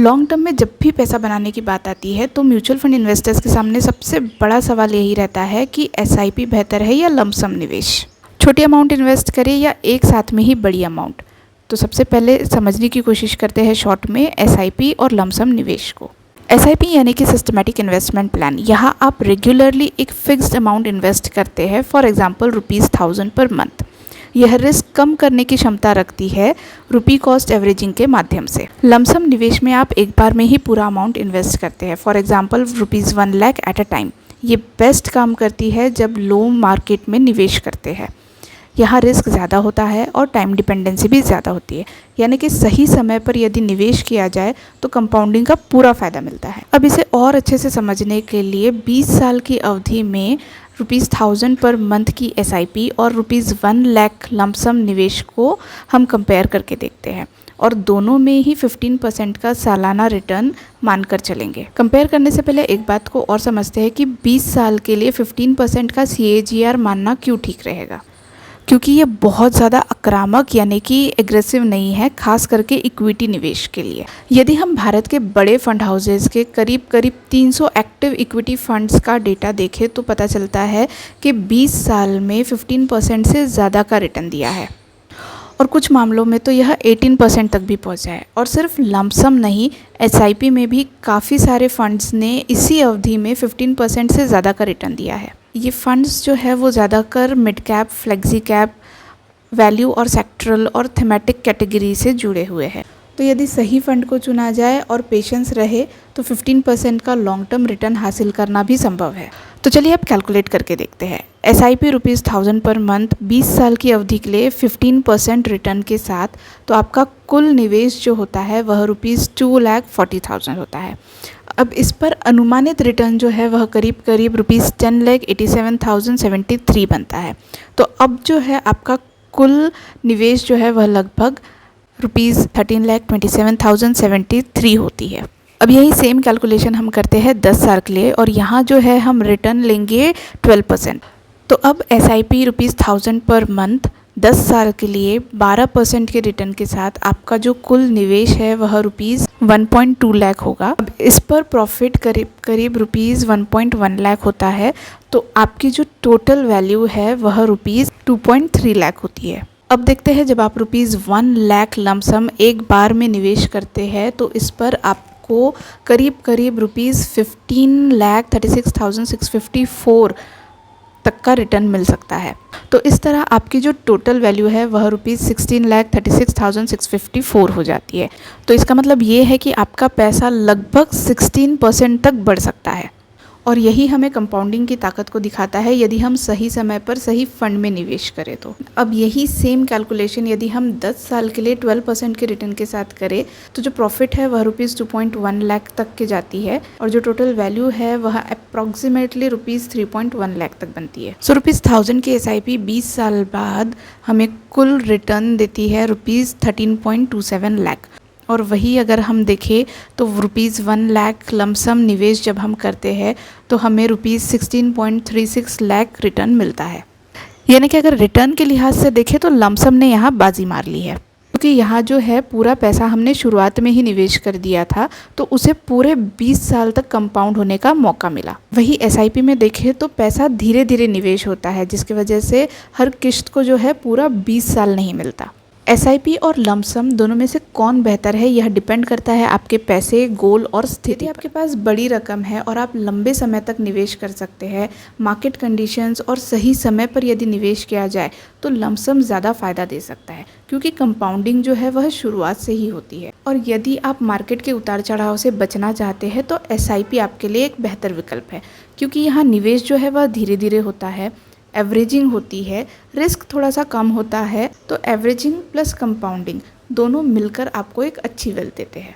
Long term में जब भी पैसा बनाने की बात आती है तो म्यूचुअल फंड इन्वेस्टर्स के सामने सबसे बड़ा सवाल यही रहता है कि एसआईपी बेहतर है या लमसम निवेश। छोटी अमाउंट इन्वेस्ट करें या एक साथ में ही बड़ी अमाउंट। तो सबसे पहले समझने की कोशिश करते हैं शॉर्ट में एसआईपी और लमसम निवेश को। एसआईपी यानी कि सिस्टमैटिक इन्वेस्टमेंट प्लान। यहाँ आप रेगुलरली एक फिक्स्ड अमाउंट इन्वेस्ट करते हैं, फॉर एग्जाम्पल ₹1000 पर मंथ। यह रिस्क कम करने की क्षमता रखती है रुपी कॉस्ट एवरेजिंग के माध्यम से। लमसम निवेश में आप एक बार में ही पूरा अमाउंट इन्वेस्ट करते हैं, for example ₹1 lakh at a time. ये बेस्ट काम करती है जब लो मार्केट में निवेश करते हैं। यहाँ रिस्क ज़्यादा होता है और टाइम डिपेंडेंसी भी ज़्यादा होती है, यानी कि सही समय पर यदि निवेश किया जाए तो कंपाउंडिंग का पूरा फ़ायदा मिलता है। अब इसे और अच्छे से समझने के लिए 20 साल की अवधि में ₹1000 पर मंथ की एसआईपी और ₹1 लाख लमसम निवेश को हम कंपेयर करके देखते हैं और दोनों में ही 15% का सालाना रिटर्न मानकर चलेंगे। कंपेयर करने से पहले एक बात को और समझते हैं कि 20 साल के लिए 15% का CAGR मानना क्यों ठीक रहेगा, क्योंकि ये बहुत ज़्यादा आक्रामक यानी कि एग्रेसिव नहीं है, खास करके इक्विटी निवेश के लिए। यदि हम भारत के बड़े फंड हाउसेज के करीब 300 एक्टिव इक्विटी फंड्स का डेटा देखें तो पता चलता है कि 20 साल में 15% से ज़्यादा का रिटर्न दिया है और कुछ मामलों में तो यह 18% तक भी पहुंचा है। और सिर्फ लमसम नहीं, एसआईपी में भी काफ़ी सारे फंड्स ने इसी अवधि में 15% से ज़्यादा का रिटर्न दिया है। ये फंड्स जो है वो ज़्यादातर mid cap, flexi cap, value और सेक्टरल और थीमेटिक कैटेगरी से जुड़े हुए हैं। तो यदि सही फंड को चुना जाए और पेशेंस रहे तो 15% का लॉन्ग टर्म रिटर्न हासिल करना भी संभव है। तो चलिए अब कैलकुलेट करके देखते हैं। एसआईपी ₹1000 पर मंथ 20 साल की अवधि के लिए 15% रिटर्न के साथ, तो आपका कुल निवेश जो होता है वह ₹2,40,000 होता है। अब इस पर अनुमानित रिटर्न जो है वह करीब ₹10,87,073 बनता है। तो अब जो है आपका कुल निवेश जो है वह लगभग ₹13,27,073 होती है। अब यही सेम कैलकुलेशन हम करते हैं 10 साल के लिए और यहाँ जो है हम रिटर्न लेंगे 12%। तो अब एसआईपी ₹1000 पर मंथ 10 साल के लिए 12% के रिटर्न के साथ आपका जो कुल निवेश है वह ₹1.2 लाख होगा। अब इस पर प्रॉफिट करीब ₹1.1 लाख होता है, तो आपकी जो टोटल वैल्यू है वह ₹2.3 लाख होती है। अब देखते हैं जब आप ₹1 लाख लमसम एक बार में निवेश करते हैं तो इस पर आपको करीब ₹15,36,654 तक का रिटर्न मिल सकता है। तो इस तरह आपकी जो टोटल वैल्यू है वह ₹16,36,654 हो जाती है। तो इसका मतलब ये है कि आपका पैसा लगभग 16% तक बढ़ सकता है और यही हमें कंपाउंडिंग की ताकत को दिखाता है यदि हम सही समय पर सही फंड में निवेश करें तो। अब यही सेम कैलकुलेशन यदि हम 10 साल के लिए 12% के रिटर्न के साथ करें तो जो प्रॉफिट है वह ₹2.1 लाख तक के जाती है और जो टोटल वैल्यू है वह अप्रॉक्सीमेटली ₹3.1 लाख तक बनती है। सो ₹1000 की एसआईपी 20 साल बाद हमें कुल रिटर्न देती है ₹13.27 लाख। और वही अगर हम देखें तो ₹1 लाख लमसम निवेश जब हम करते हैं तो हमें ₹16.36 लाख रिटर्न मिलता है। यानी कि अगर रिटर्न के लिहाज से देखें तो लमसम ने यहाँ बाजी मार ली है, क्योंकि यहाँ जो है पूरा पैसा हमने शुरुआत में ही निवेश कर दिया था तो उसे पूरे 20 साल तक कंपाउंड होने का मौका मिला। वही एसआईपी में देखें तो पैसा धीरे धीरे निवेश होता है, जिसकी वजह से हर किश्त को जो है पूरा 20 साल नहीं मिलता। एसआईपी और लमसम दोनों में से कौन बेहतर है यह डिपेंड करता है आपके पैसे, गोल और स्थिति। आपके पास बड़ी रकम है और आप लंबे समय तक निवेश कर सकते हैं, मार्केट कंडीशंस और सही समय पर यदि निवेश किया जाए तो लमसम ज़्यादा फ़ायदा दे सकता है, क्योंकि कंपाउंडिंग जो है वह शुरुआत से ही होती है। और यदि आप मार्केट के उतार चढ़ाव से बचना चाहते हैं तो एसआईपी आपके लिए एक बेहतर विकल्प है, क्योंकि यहाँ निवेश जो है वह धीरे धीरे होता है, एवरेजिंग होती है, रिस्क थोड़ा सा कम होता है। तो एवरेजिंग प्लस कंपाउंडिंग दोनों मिलकर आपको एक अच्छी वेल्थ देते हैं।